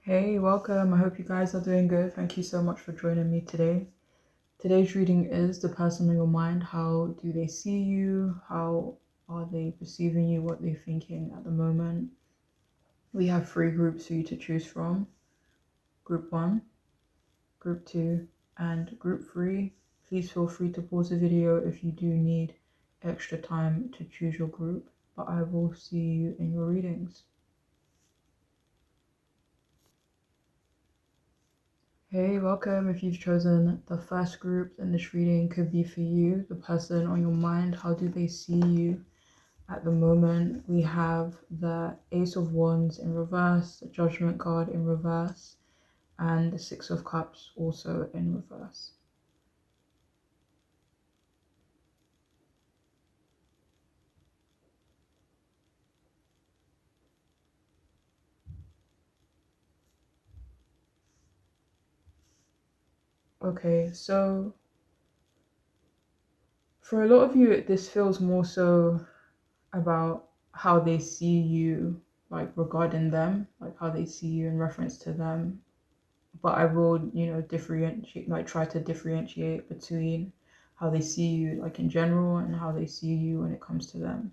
Hey, welcome. I hope you guys are doing good. Thank you so much for joining me today. Today's reading is the person in your mind. How do they see you? How are they perceiving you? What they're thinking at the moment? We have 3 groups for you to choose from. Group 1, Group 2, and Group 3. Please feel free to pause the video if you do need extra time to choose your group, but I will see you in your readings. Hey, welcome. If you've chosen the first group, then this reading could be for you, the person on your mind. How do they see you at the moment? We have the Ace of Wands in reverse, the Judgment card in reverse, and the Six of Cups also in reverse. Okay, so for a lot of you, this feels more so about how they see you, like regarding them, like how they see you in reference to them. But I will, differentiate, like try to differentiate between how they see you, like in general, and how they see you when it comes to them.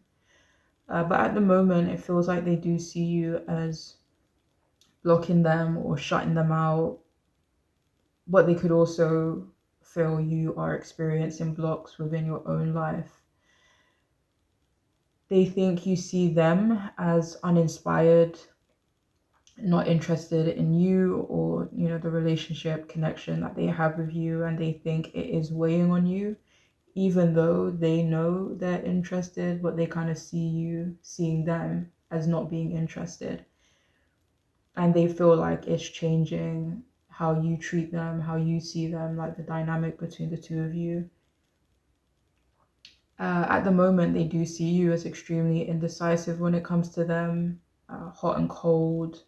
But at the moment, it feels like they do see you as blocking them or shutting them out. But they could also feel you are experiencing blocks within your own life. They think you see them as uninspired, not interested in you, or the relationship connection that they have with you, and they think it is weighing on you, even though they know they're interested, but they kind of see you seeing them as not being interested, and they feel like it's changing how you treat them, how you see them, like the dynamic between the two of you. At the moment, they do see you as extremely indecisive when it comes to them, hot and cold,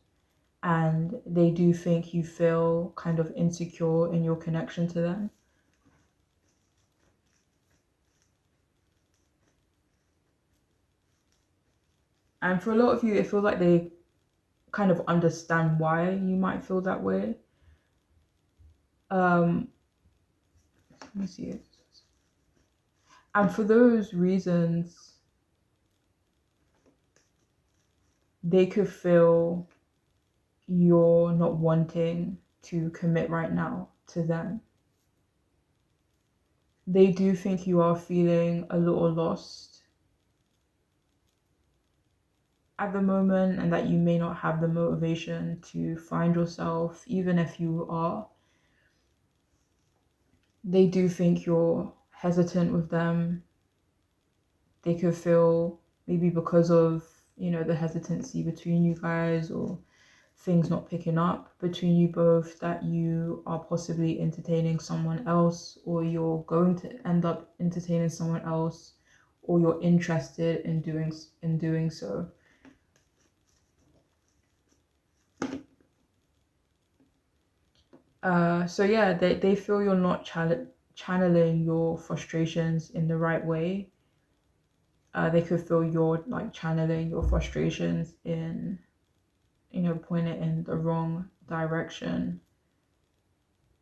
and they do think you feel kind of insecure in your connection to them. And for a lot of you, it feels like they kind of understand why you might feel that way. Let me see it. And for those reasons, they could feel you're not wanting to commit right now to them. They do think you are feeling a little lost at the moment, and that you may not have the motivation to find yourself, even if you are. They do think you're hesitant with them. They could feel maybe because of, the hesitancy between you guys, or things not picking up between you both, that you are possibly entertaining someone else, or you're going to end up entertaining someone else, or you're interested in doing so. So yeah, they feel you're not channeling your frustrations in the right way. They could feel you're like channeling your frustrations in, point it in the wrong direction.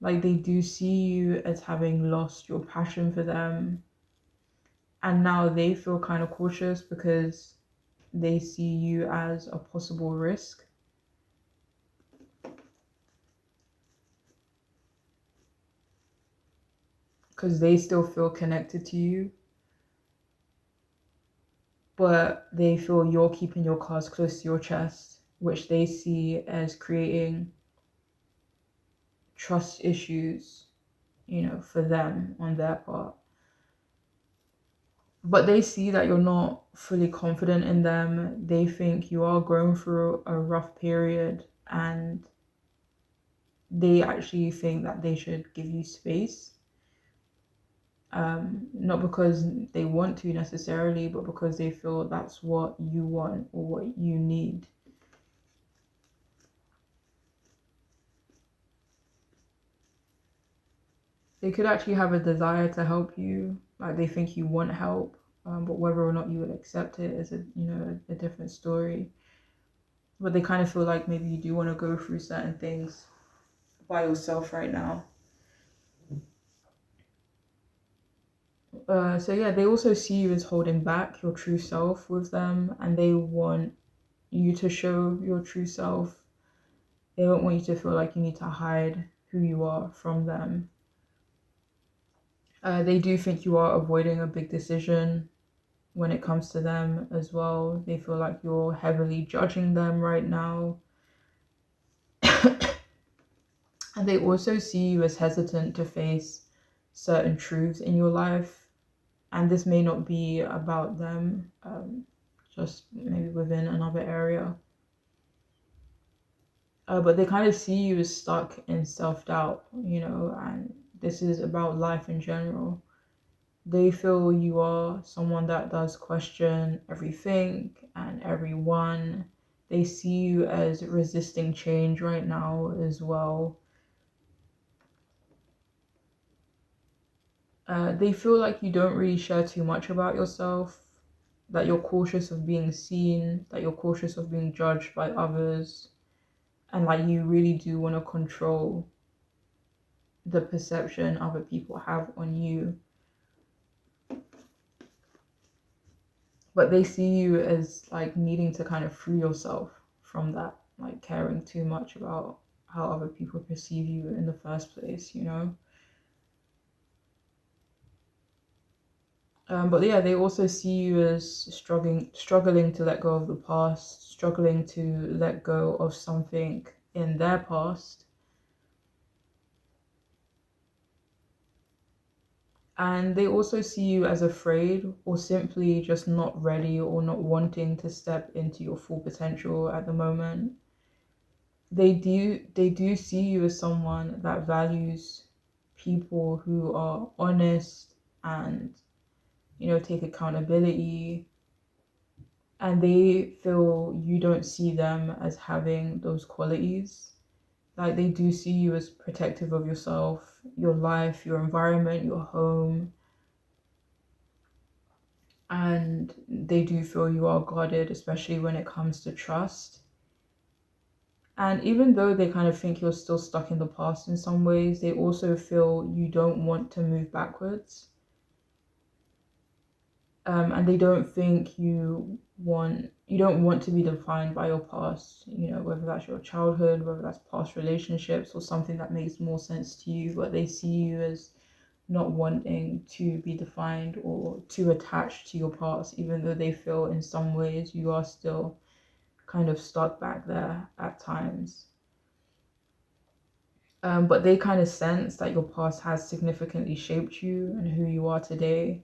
Like they do see you as having lost your passion for them, and now they feel kind of cautious because they see you as a possible risk. Because they still feel connected to you, but they feel you're keeping your cards close to your chest, which they see as creating trust issues, for them on their part. But they see that you're not fully confident in them. They think you are going through a rough period, and they actually think that they should give you space. Not because they want to necessarily, but because they feel that's what you want or what you need. They could actually have a desire to help you, like they think you want help, but whether or not you would accept it is a different story. but they kind of feel like maybe you do want to go through certain things by yourself right now. So yeah, they also see you as holding back your true self with them, and they want you to show your true self. They don't want you to feel like you need to hide who you are from them. They do think you are avoiding a big decision when it comes to them as well. They feel like you're heavily judging them right now. And they also see you as hesitant to face certain truths in your life. And this may not be about them, just maybe within another area. But they kind of see you as stuck in self-doubt, and this is about life in general. They feel you are someone that does question everything and everyone. They see you as resisting change right now as well. They feel like you don't really share too much about yourself, that you're cautious of being seen, that you're cautious of being judged by others, and like you really do want to control the perception other people have on you. But they see you as like needing to kind of free yourself from that, like caring too much about how other people perceive you in the first place. But yeah, they also see you as struggling to let go of the past, struggling to let go of something in their past. And they also see you as afraid or simply just not ready or not wanting to step into your full potential at the moment. They do see you as someone that values people who are honest and take accountability, and they feel you don't see them as having those qualities. Like they do see you as protective of yourself, your life, your environment, your home, and they do feel you are guarded, especially when it comes to trust. And even though they kind of think you're still stuck in the past in some ways, they also feel you don't want to move backwards. And they don't think you don't want to be defined by your past, whether that's your childhood, whether that's past relationships or something that makes more sense to you, but they see you as not wanting to be defined or too attached to your past, even though they feel in some ways you are still kind of stuck back there at times. But they kind of sense that your past has significantly shaped you and who you are today.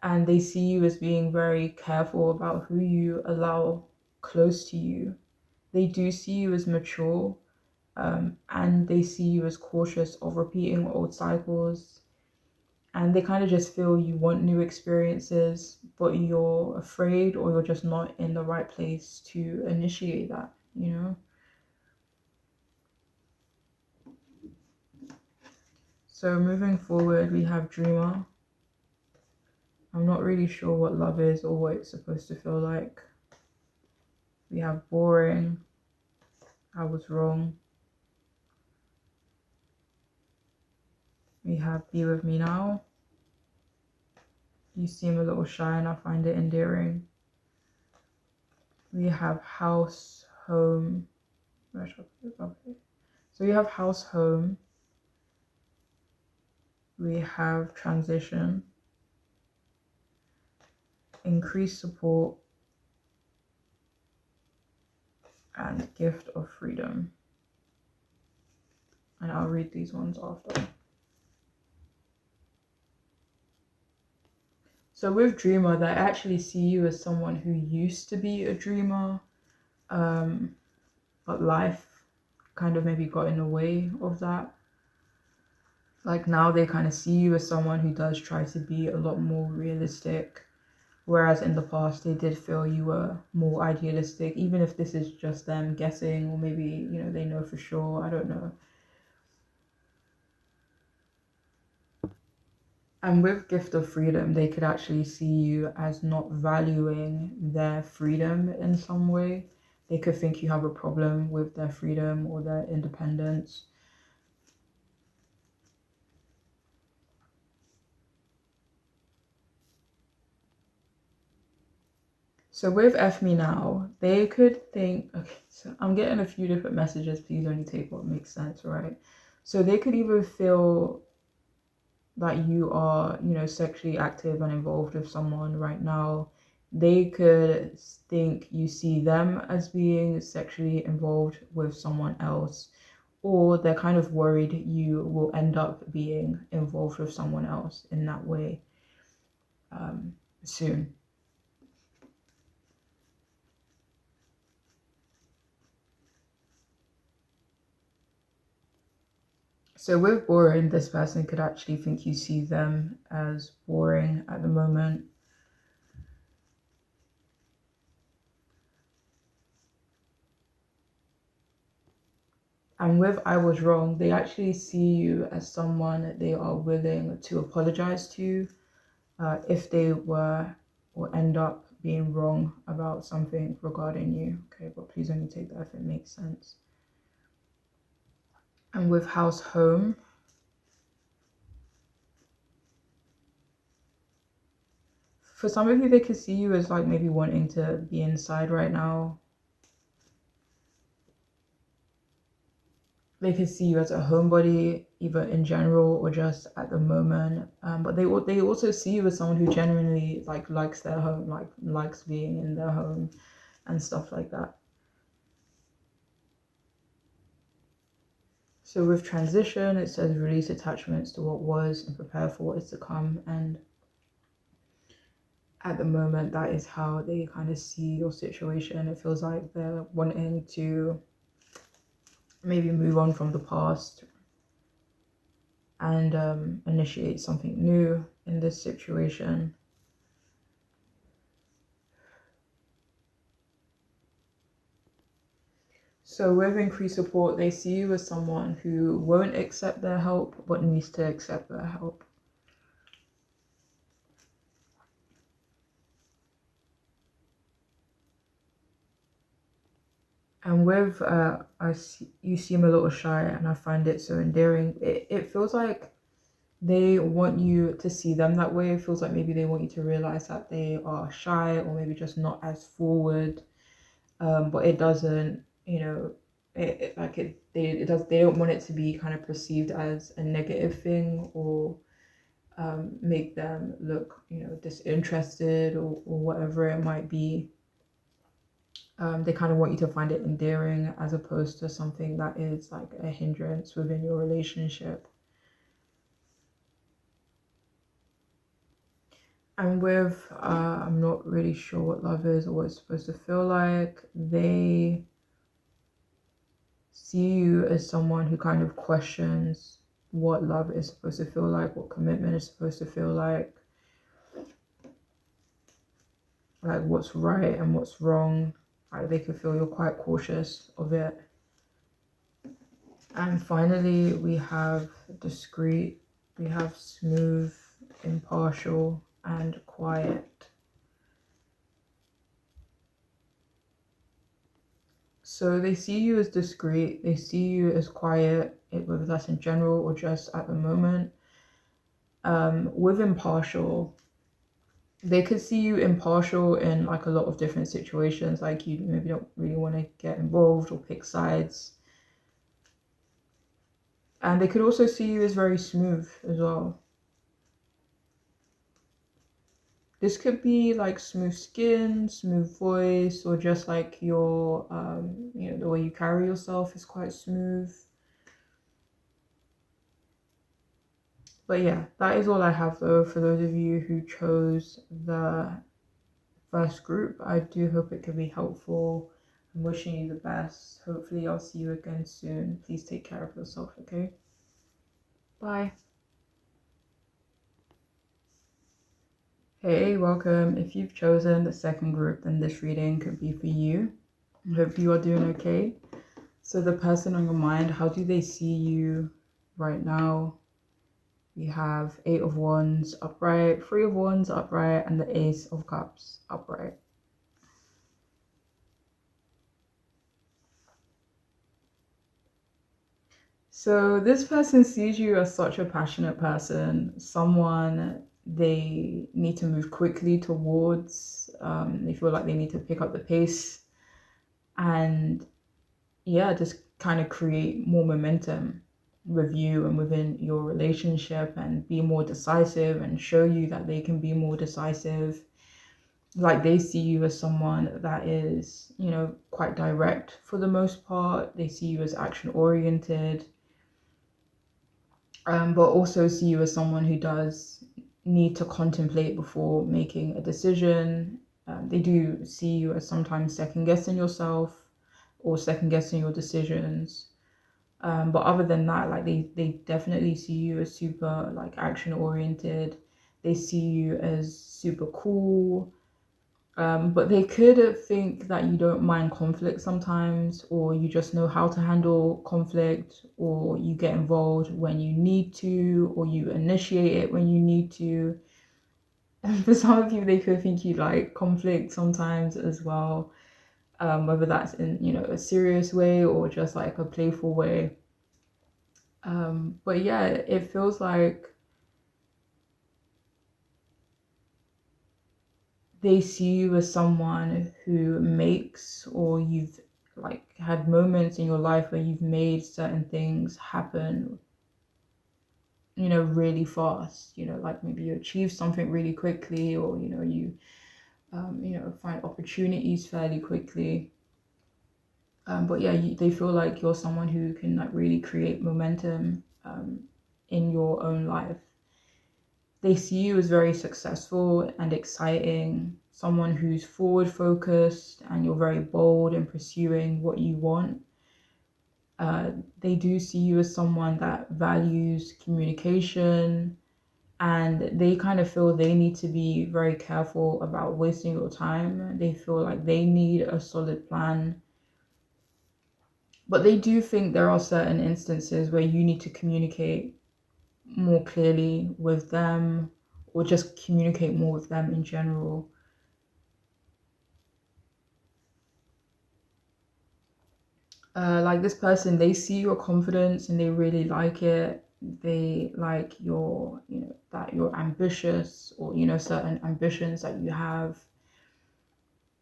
And they see you as being very careful about who you allow close to you. They do see you as mature, and they see you as cautious of repeating old cycles. And they kind of just feel you want new experiences, but you're afraid or you're just not in the right place to initiate that. So moving forward, we have Dreamer. I'm not really sure what love is or what it's supposed to feel like. We have Boring. I was wrong. We have Be With Me Now. You seem a little shy and I find it endearing. We have House, Home. Where should I put it? Okay. So we have House, Home. We have Transition. Increased Support. And Gift of Freedom. And I'll read these ones after. So with Dreamer, they actually see you as someone who used to be a dreamer, but life kind of maybe got in the way of that. Like now they kind of see you as someone who does try to be a lot more realistic, whereas in the past they did feel you were more idealistic, even if this is just them guessing, or maybe they know for sure, I don't know. And with Gift of Freedom, they could actually see you as not valuing their freedom in some way. They could think you have a problem with their freedom or their independence. So with F me now, they could think, okay, so I'm getting a few different messages. Please only take what makes sense, right? So they could either feel that you are, sexually active and involved with someone right now. They could think you see them as being sexually involved with someone else, or they're kind of worried you will end up being involved with someone else in that way soon. So with boring, this person could actually think you see them as boring at the moment. And with I was wrong, they actually see you as someone they are willing to apologize to if they were or end up being wrong about something regarding you. Okay, but please only take that if it makes sense. And with house home, for some of you, they could see you as like maybe wanting to be inside right now. They could see you as a homebody, either in general or just at the moment. But they also see you as someone who genuinely likes their home, likes being in their home and stuff like that. So with transition, it says release attachments to what was and prepare for what is to come. And at the moment, that is how they kind of see your situation. It feels like they're wanting to maybe move on from the past and initiate something new in this situation. So with increased support, they see you as someone who won't accept their help, but needs to accept their help. And with you seem a little shy, and I find it so endearing. It feels like they want you to see them that way. It feels like maybe they want you to realize that they are shy or maybe just not as forward. But it doesn't, they don't want it to be kind of perceived as a negative thing or make them look, disinterested or whatever it might be. They kind of want you to find it endearing as opposed to something that is like a hindrance within your relationship. And with, I'm not really sure what love is or what it's supposed to feel like. They see you as someone who kind of questions what love is supposed to feel like, what commitment is supposed to feel like what's right and what's wrong. They could feel you're quite cautious of it. And finally, we have discreet, we have smooth, impartial, and quiet. So they see you as discreet, they see you as quiet, whether that's in general or just at the moment. With impartial, they could see you impartial in like a lot of different situations, like you maybe don't really want to get involved or pick sides. And they could also see you as very smooth as well. This could be like smooth skin, smooth voice, or just like your, the way you carry yourself is quite smooth. But yeah, that is all I have though for those of you who chose the first group. I do hope it can be helpful. I'm wishing you the best. Hopefully I'll see you again soon. Please take care of yourself, okay? Bye. Hey, welcome. If you've chosen the second group, then this reading could be for you. I hope you are doing okay. So the person on your mind, how do they see you right now? We have 8 of Wands upright, 3 of Wands upright, and the Ace of Cups upright. So this person sees you as such a passionate person, someone they need to move quickly towards. They feel like they need to pick up the pace and, yeah, just kind of create more momentum with you and within your relationship and be more decisive and show you that they can be more decisive. Like they see you as someone that is, quite direct for the most part. They see you as action oriented, but also see you as someone who does need to contemplate before making a decision. They do see you as sometimes second guessing yourself or second guessing your decisions. But other than that, like they definitely see you as super like action oriented. They see you as super cool. But they could think that you don't mind conflict sometimes, or you just know how to handle conflict, or you get involved when you need to, or you initiate it when you need to. And for some of you, they could think you like conflict sometimes as well, whether that's in, a serious way or just like a playful way. But yeah, it feels like they see you as someone who makes, or you've like had moments in your life where you've made certain things happen, really fast, like maybe you achieve something really quickly, or, you, find opportunities fairly quickly. But yeah, they feel like you're someone who can like really create momentum in your own life. They see you as very successful and exciting, someone who's forward focused, and you're very bold in pursuing what you want. Uh, they do see you as someone that values communication, and they kind of feel they need to be very careful about wasting your time. They feel like they need a solid plan, but they do think there are certain instances where you need to communicate more clearly with them, or just communicate more with them in general. Like this person, they see your confidence and they really like it. They like your, that you're ambitious, or, certain ambitions that you have.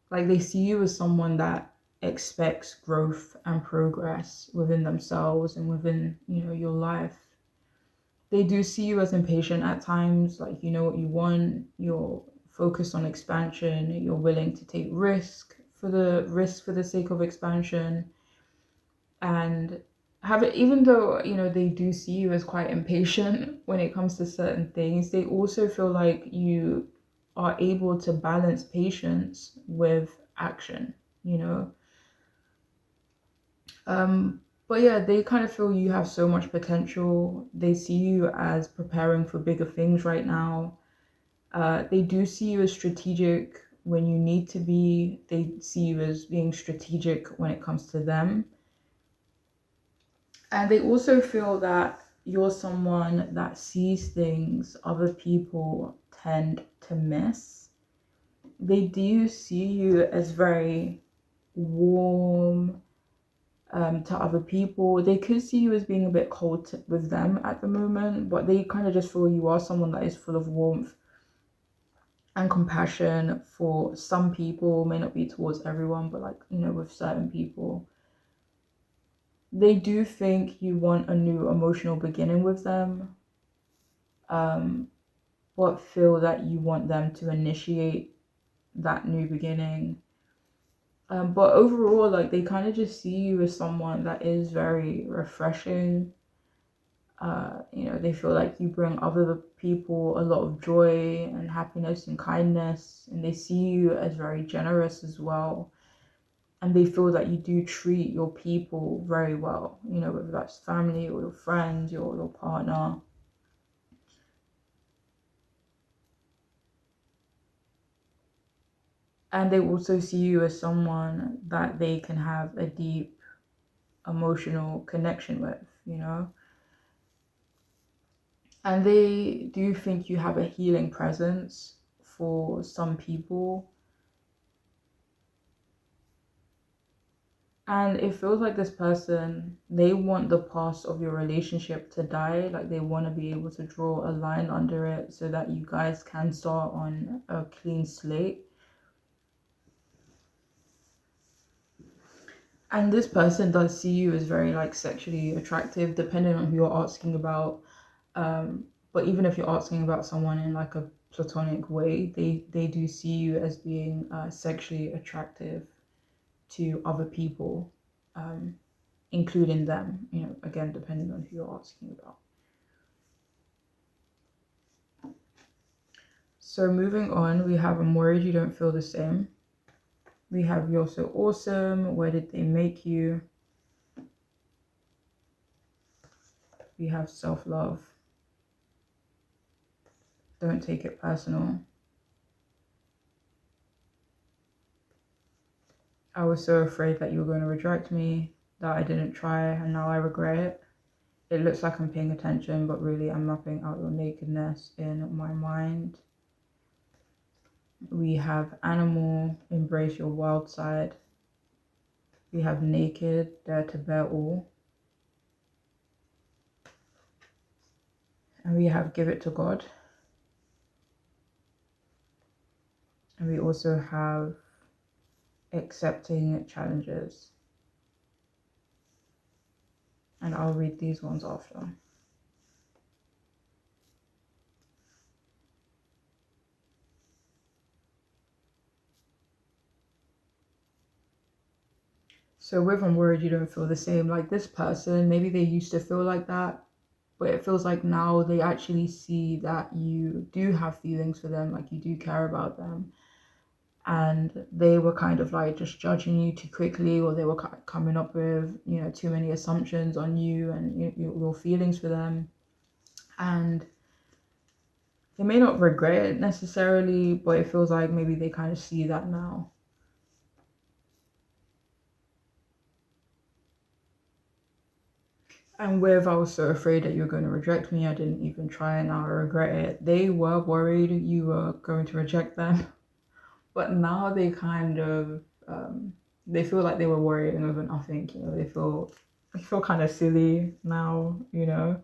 Like they see you as someone that expects growth and progress within themselves and within, your life. They do see you as impatient at times, like you know what you want, you're focused on expansion, you're willing to take risk for the sake of expansion, and have it. Even though they do see you as quite impatient when it comes to certain things, they also feel like you are able to balance patience with action, you know but yeah, they kind of feel you have so much potential. They see you as preparing for bigger things right now. They do see you as strategic when you need to be. They see you as being strategic when it comes to them. And they also feel that you're someone that sees things other people tend to miss. They do see you as very warm to other people. They could see you as being a bit cold with them at the moment, but they kind of just feel you are someone that is full of warmth and compassion for some people, may not be towards everyone, but like, with certain people. They do think you want a new emotional beginning with them, um, but feel that you want them to initiate that new beginning. But overall, like they kind of just see you as someone that is very refreshing. They feel like you bring other people a lot of joy and happiness and kindness, and they see you as very generous as well. And they feel that you do treat your people very well, whether that's family or your friends, your partner. And they also see you as someone that they can have a deep emotional connection with, And they do think you have a healing presence for some people. And it feels like this person, they want the past of your relationship to die. Like they want to be able to draw a line under it so that you guys can start on a clean slate. And this person does see you as very like sexually attractive, depending on who you're asking about. But even if you're asking about someone in like a platonic way, they do see you as being sexually attractive to other people, including them, you know, again, depending on who you're asking about. So moving on, we have I'm worried you don't feel the same. We have you're so awesome. Where did they make you? We have self-love. Don't take it personal. I was so afraid that you were going to reject me that I didn't try, and now I regret it. It looks like I'm paying attention, but really I'm mapping out your nakedness in my mind. We have animal, embrace your wild side. We have naked, dare to bear all. And we have give it to God. And we also have accepting challenges. And I'll read these ones after. So with I'm worried you don't feel the same, like this person, maybe they used to feel like that, but it feels like now they actually see that you do have feelings for them, like you do care about them. And they were kind of like just judging you too quickly, or they were coming up with, you know, too many assumptions on you and your feelings for them. And they may not regret it necessarily, but it feels like maybe they kind of see that now. And with I was so afraid that you were going to reject me, I didn't even try, and now I regret it. They were worried you were going to reject them, but now they kind of they feel like they were worrying over nothing. You know, they feel kind of silly now. You know,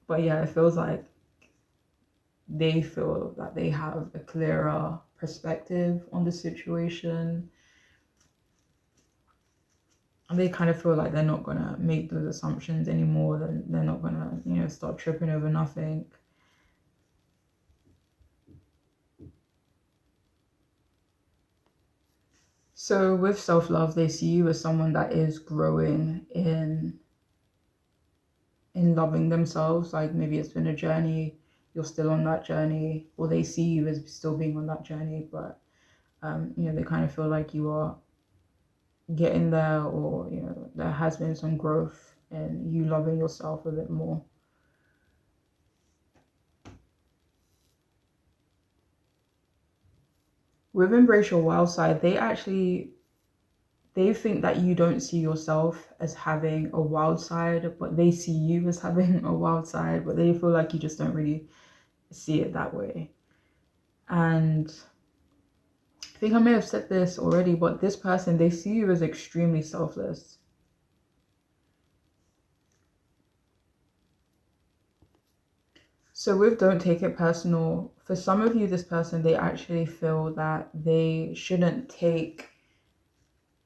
but yeah, it feels like they feel that they have a clearer perspective on the situation. And they kind of feel like they're not gonna make those assumptions anymore. They're not gonna, you know, start tripping over nothing. So with self-love, they see you as someone that is growing in loving themselves. Like maybe it's been a journey, you're still on that journey, or they see you as still being on that journey, but you know, they kind of feel like you are getting there, or you know, there has been some growth and you loving yourself a bit more. With embrace your wild side, they think that you don't see yourself as having a wild side, but they see you as having a wild side, but they feel like you just don't really see it that way. And I think I may have said this already, but this person, they see you as extremely selfless. So with don't take it personal, for some of you, this person, they actually feel that they shouldn't take,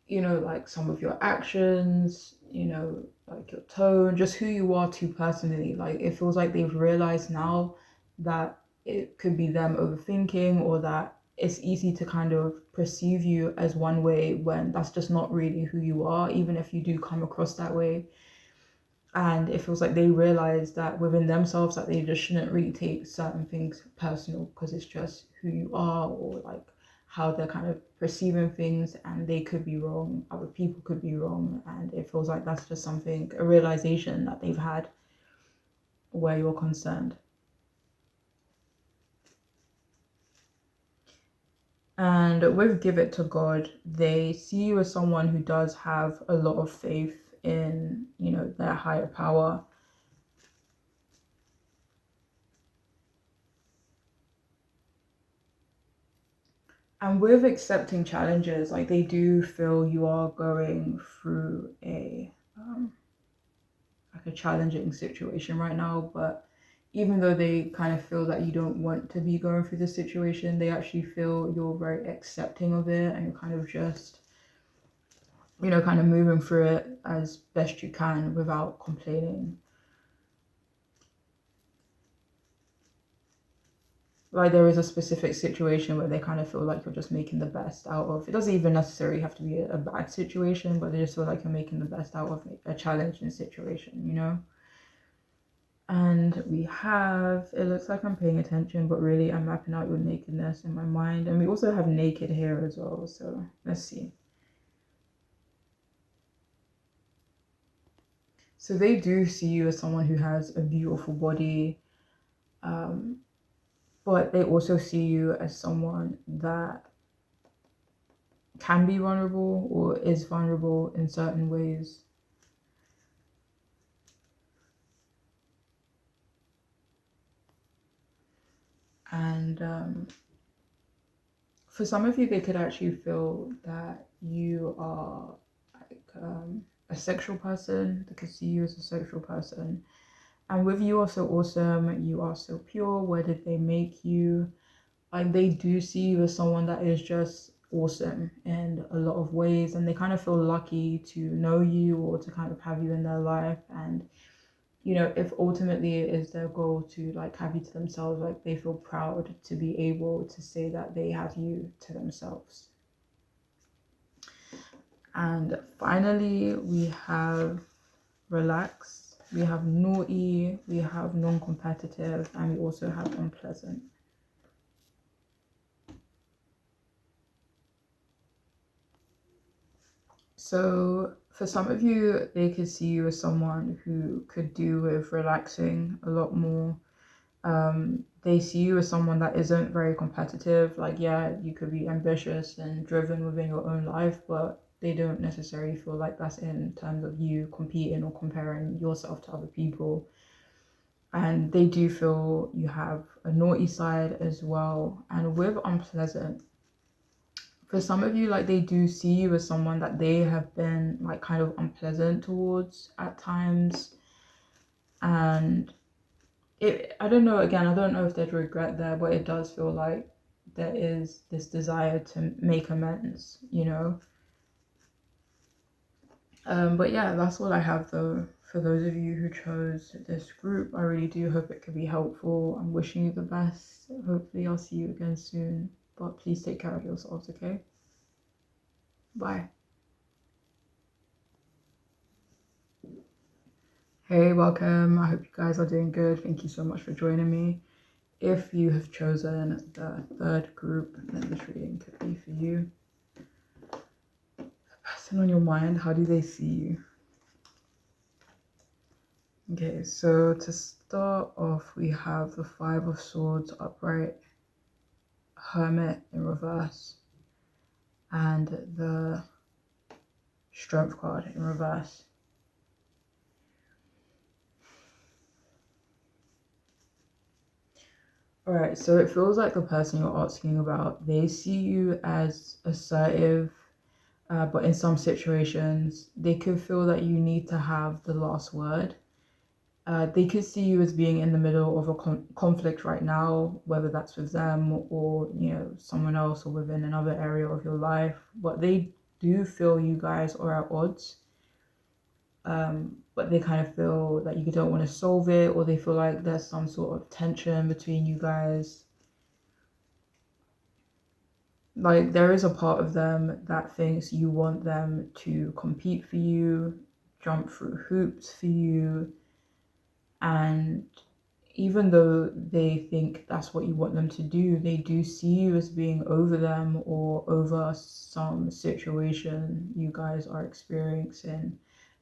you know, like some of your actions, you know, like your tone, just who you are too personally. Like it feels like they've realized now that it could be them overthinking, or that it's easy to kind of perceive you as one way when that's just not really who you are, even if you do come across that way. And it feels like they realize that within themselves that they just shouldn't really take certain things personal, because it's just who you are, or like how they're kind of perceiving things, and they could be wrong, other people could be wrong, and it feels like that's just something, a realization that they've had where you're concerned. And with give it to God, they see you as someone who does have a lot of faith in, you know, their higher power. And with accepting challenges, like they do feel you are going through a like a challenging situation right now, but even though they kind of feel that you don't want to be going through this situation, they actually feel you're very accepting of it and you're kind of just, kind of moving through it as best you can without complaining. Like there is a specific situation where they kind of feel like you're just making the best out of it. Doesn't even necessarily have to be a bad situation, but they just feel like you're making the best out of a challenging situation. And we have, it looks like I'm paying attention, but really I'm mapping out your nakedness in my mind. And we also have naked here as well. So let's see. So they do see you as someone who has a beautiful body, but they also see you as someone that can be vulnerable or is vulnerable in certain ways. And for some of you, they could actually feel that you are like a sexual person. They could see you as a sexual person. And with you are so awesome, you are so pure. Where did they make you? Like they do see you as someone that is just awesome in a lot of ways, and they kind of feel lucky to know you or to kind of have you in their life. And if ultimately it is their goal to like have you to themselves, like they feel proud to be able to say that they have you to themselves. And finally, we have relax, we have naughty, we have non-competitive, and we also have unpleasant. So for some of you, they could see you as someone who could do with relaxing a lot more. They see you as someone that isn't very competitive. Like, yeah, you could be ambitious and driven within your own life, but they don't necessarily feel like that's in terms of you competing or comparing yourself to other people. And they do feel you have a naughty side as well. And with unpleasant, for some of you, like they do see you as someone that they have been like kind of unpleasant towards at times. And I don't know, again, I don't know if there's regret there, but it does feel like there is this desire to make amends. But yeah, that's all I have though for those of you who chose this group. I really do hope it could be helpful. I'm wishing you the best. Hopefully I'll see you again soon, but please take care of yourselves, okay? Bye. Hey, welcome. I hope you guys are doing good. Thank you so much for joining me. If you have chosen the third group, then this reading could be for you. The person on your mind, how do they see you? Okay, so to start off, we have the Five of Swords upright, Hermit in reverse, and the Strength card in reverse. Alright, so it feels like the person you're asking about, they see you as assertive, but in some situations, they could feel that you need to have the last word. They could see you as being in the middle of a conflict right now, whether that's with them or, someone else or within another area of your life. But they do feel you guys are at odds. But they kind of feel that you don't want to solve it, or they feel like there's some sort of tension between you guys. Like there is a part of them that thinks you want them to compete for you, jump through hoops for you, and even though they think that's what you want them to do, they do see you as being over them or over some situation you guys are experiencing.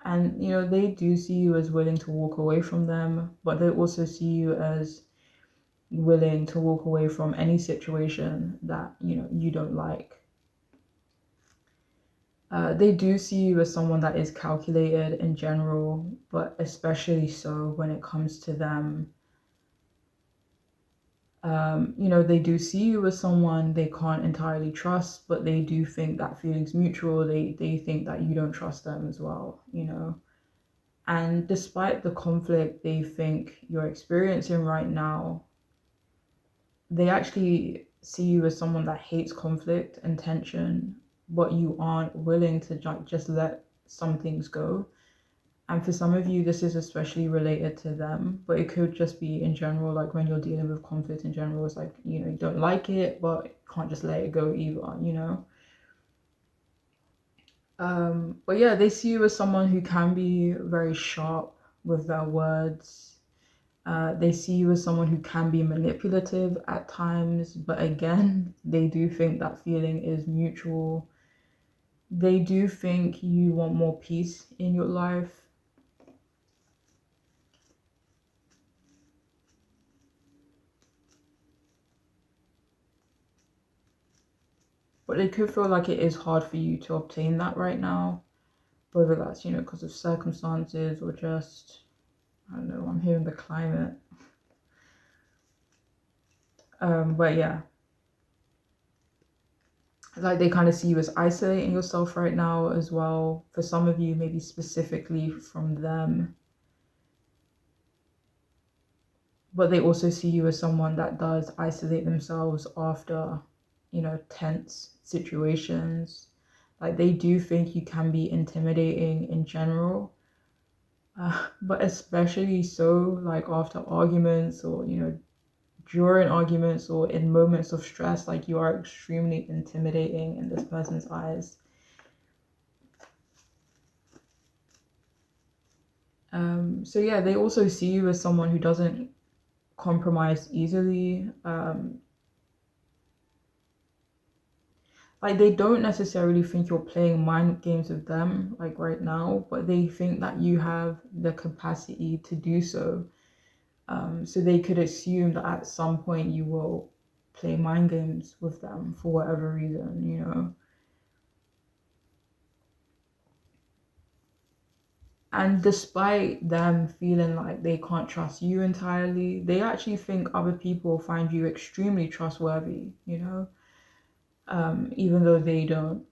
And they do see you as willing to walk away from them, but they also see you as willing to walk away from any situation that you don't like. They do see you as someone that is calculated in general, but especially so when it comes to them They do see you as someone they can't entirely trust, but they do think that feeling's mutual. They think that you don't trust them as well. And despite the conflict they think you're experiencing right now, they actually see you as someone that hates conflict and tension, but you aren't willing to just let some things go. And for some of you, this is especially related to them, but it could just be in general, like when you're dealing with conflict in general, it's like, you don't like it, but you can't just let it go either. But yeah, they see you as someone who can be very sharp with their words. They see you as someone who can be manipulative at times, but again, they do think that feeling is mutual. They do think you want more peace in your life. But it could feel like it is hard for you to obtain that right now, whether that's, because of circumstances or just, I don't know, I'm hearing the climate. But yeah, like they kind of see you as isolating yourself right now as well. For some of you, maybe specifically from them. But they also see you as someone that does isolate themselves after, tense situations. Like they do think you can be intimidating in general, but especially so like after arguments or, during arguments or in moments of stress, like you are extremely intimidating in this person's eyes. So yeah, they also see you as someone who doesn't compromise easily. Like they don't necessarily think you're playing mind games with them like right now, but they think that you have the capacity to do so. So they could assume that at some point you will play mind games with them for whatever reason. And despite them feeling like they can't trust you entirely, they actually think other people find you extremely trustworthy, even though they don't.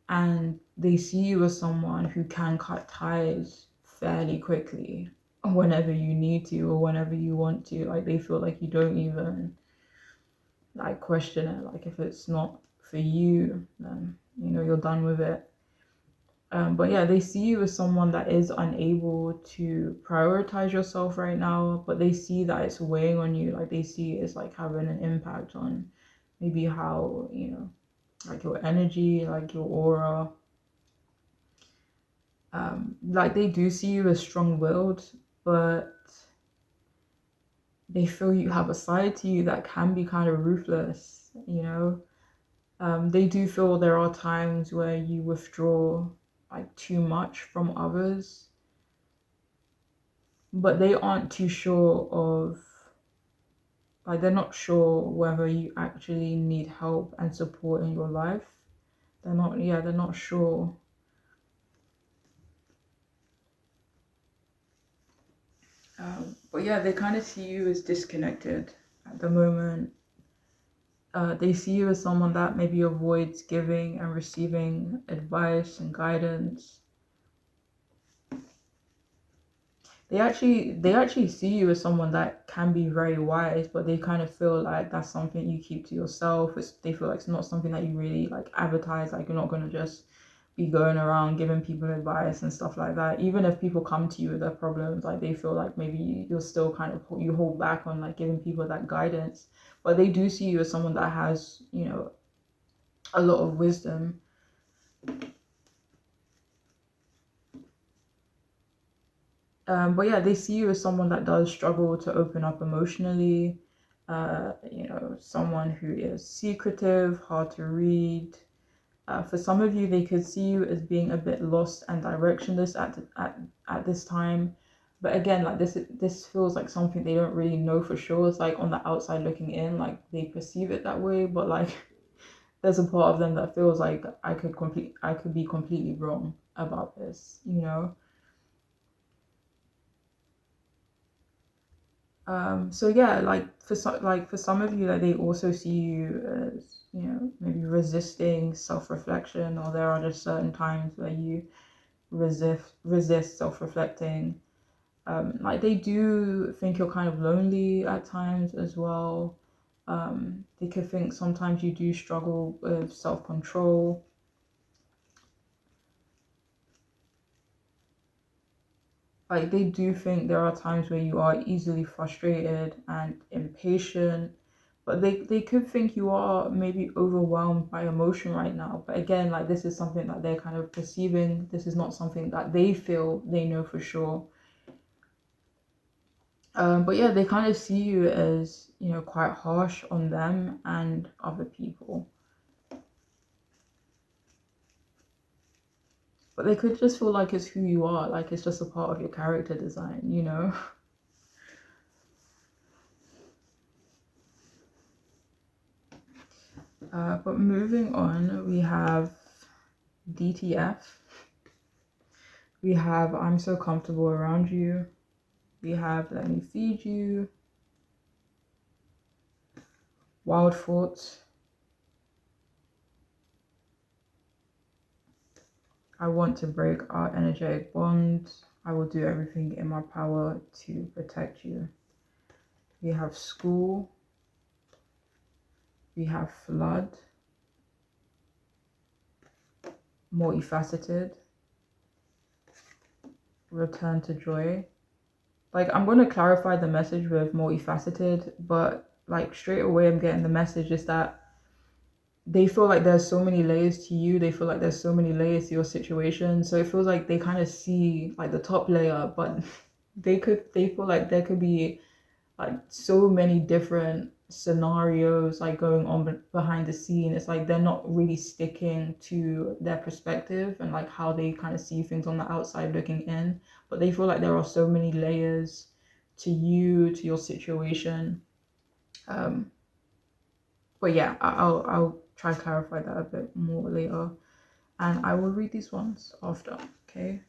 And they see you as someone who can cut ties fairly quickly whenever you need to or whenever you want to. Like they feel like you don't even like question it. Like if it's not for you, then you're done with it. But yeah, they see you as someone that is unable to prioritize yourself right now, but they see that it's weighing on you. Like they see it's like having an impact on maybe how, like your energy, like your aura. Like they do see you as strong-willed, but they feel you have a side to you that can be kind of ruthless. They do feel there are times where you withdraw like too much from others, but they aren't too sure of, like they're not sure whether you actually need help and support in your life. They're not sure. But yeah, they kind of see you as disconnected at the moment. They see you as someone that maybe avoids giving and receiving advice and guidance. They actually see you as someone that can be very wise, but they kind of feel like that's something you keep to yourself. They feel like it's not something that you really like advertise. Like you're not gonna just be going around giving people advice and stuff like that. Even if people come to you with their problems, like they feel like maybe you're still kind of you hold back on like giving people that guidance. But they do see you as someone that has, a lot of wisdom. But yeah, they see you as someone that does struggle to open up emotionally. Someone who is secretive, hard to read. For some of you, they could see you as being a bit lost and directionless at this time. But again, like this feels like something they don't really know for sure. It's like on the outside looking in, like they perceive it that way, but like there's a part of them that feels like I could be completely wrong about this. So yeah, for some of you, like they also see you as, maybe resisting self-reflection, or there are just certain times where you resist self-reflecting. Like they do think you're kind of lonely at times as well. They could think sometimes you do struggle with self-control. Like they do think there are times where you are easily frustrated and impatient, but they could think you are maybe overwhelmed by emotion right now. But again, like this is something that they're kind of perceiving. This is not something that they feel they know for sure. But yeah, they kind of see you as, quite harsh on them and other people. But they could just feel like it's who you are, like it's just a part of your character design. But moving on, we have DTF. We have I'm so comfortable around you. We have let me feed you. Wild thoughts. I want to break our energetic bond. I will do everything in my power to protect you. We have school. We have flood. Multifaceted. Return to joy. Like I'm going to clarify the message with multifaceted, but like straight away I'm getting the message is that they feel like there's so many layers to you. They feel like there's so many layers to your situation. So it feels like they kind of see like the top layer, but they feel like there could be like so many different scenarios like going on behind the scene. It's like they're not really sticking to their perspective and like how they kind of see things on the outside looking in, but they feel like there are so many layers to you, to your situation. um but yeah, I'll try to clarify that a bit more later, and I will read these ones after. Okay.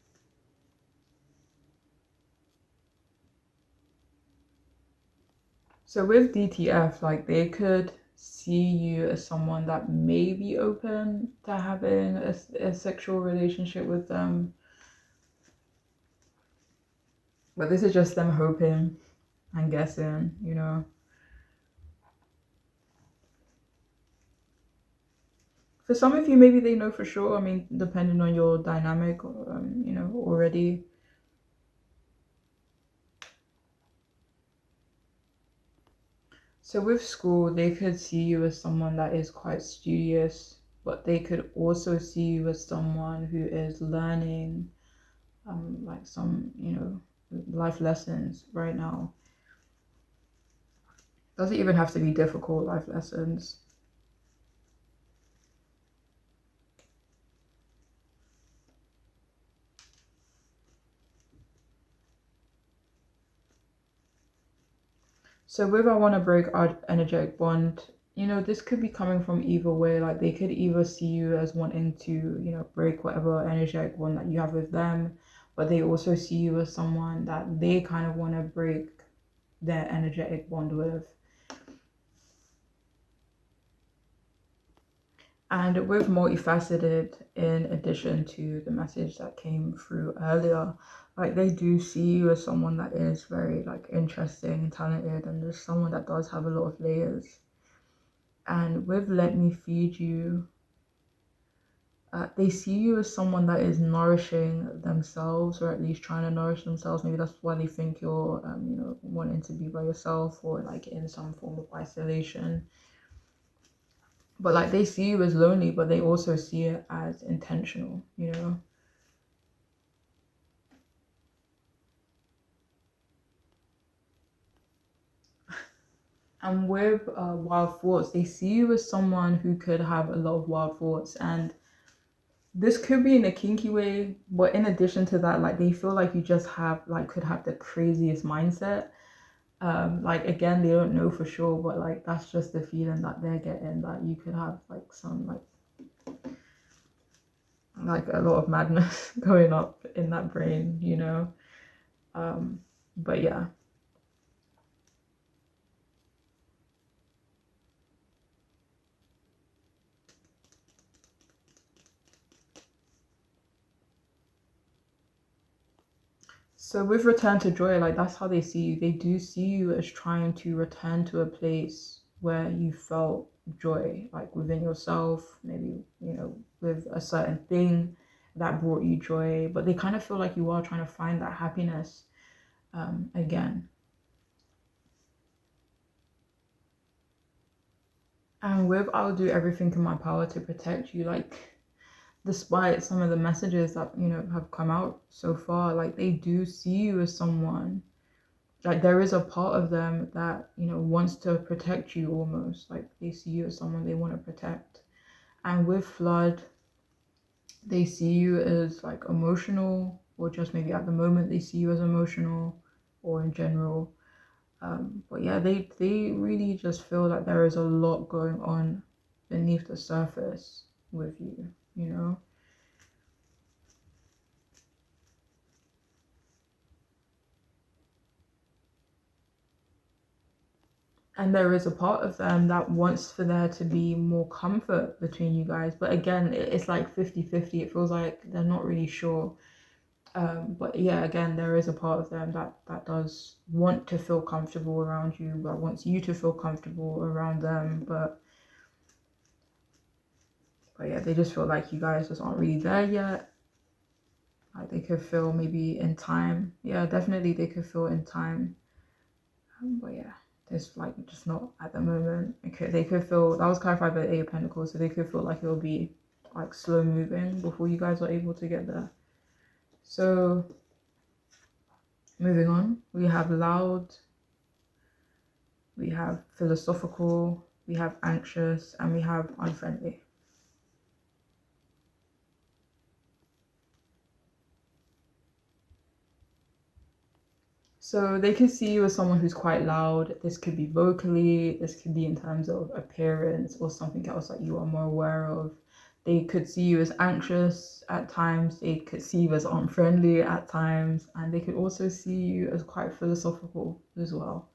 So with DTF, like they could see you as someone that may be open to having a sexual relationship with them, but this is just them hoping and guessing. For some of you, maybe they know for sure. I mean, depending on your dynamic, already. So with school, they could see you as someone that is quite studious, but they could also see you as someone who is learning, like some, life lessons right now. Doesn't even have to be difficult life lessons. So with I want to break our energetic bond, this could be coming from either way. Like they could either see you as wanting to, break whatever energetic bond that you have with them, but they also see you as someone that they kind of want to break their energetic bond with. And with multifaceted, in addition to the message that came through earlier, like they do see you as someone that is very like interesting and talented, and there's someone that does have a lot of layers. And with let me feed you, they see you as someone that is nourishing themselves, or at least trying to nourish themselves. Maybe that's why they think you're, wanting to be by yourself, or like in some form of isolation. But like they see you as lonely, but they also see it as intentional. And with wild thoughts, they see you as someone who could have a lot of wild thoughts, and this could be in a kinky way, but in addition to that, like they feel like you just have like could have the craziest mindset. Like again, they don't know for sure, but like that's just the feeling that they're getting, that you could have like some like a lot of madness going up in that brain. But yeah. So with return to joy, like that's how they see you. They do see you as trying to return to a place where you felt joy, like within yourself, maybe, with a certain thing that brought you joy. But they kind of feel like you are trying to find that happiness again. And with I'll do everything in my power to protect you, like despite some of the messages that, have come out so far, like they do see you as someone, like there is a part of them that, wants to protect you almost. Like they see you as someone they want to protect. And with Flood, they see you as like emotional, or just maybe at the moment they see you as emotional, or in general. But yeah, they really just feel that there is a lot going on beneath the surface with you, you know? And there is a part of them that wants for there to be more comfort between you guys. But again, it's like 50-50. It feels like they're not really sure. But yeah, again, there is a part of them that does want to feel comfortable around you, that wants you to feel comfortable around them. But yeah, they just feel like you guys just aren't really there yet. Like they could feel maybe in time. Yeah, definitely they could feel in time. But yeah, it's like just not at the moment. Okay, they could feel that was clarified by the Eight of Pentacles, so they could feel like it'll be like slow moving before you guys are able to get there. So moving on, we have loud, we have philosophical, we have anxious, and we have unfriendly. So they could see you as someone who's quite loud. This could be vocally, this could be in terms of appearance or something else that you are more aware of. They could see you as anxious at times, they could see you as unfriendly at times, and they could also see you as quite philosophical as well.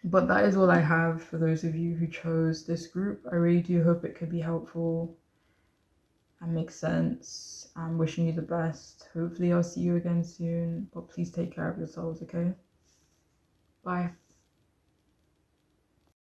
But that is all I have for those of you who chose this group. I really do hope it could be helpful and make sense. I'm wishing you the best. Hopefully I'll see you again soon, but please take care of yourselves, okay? Bye.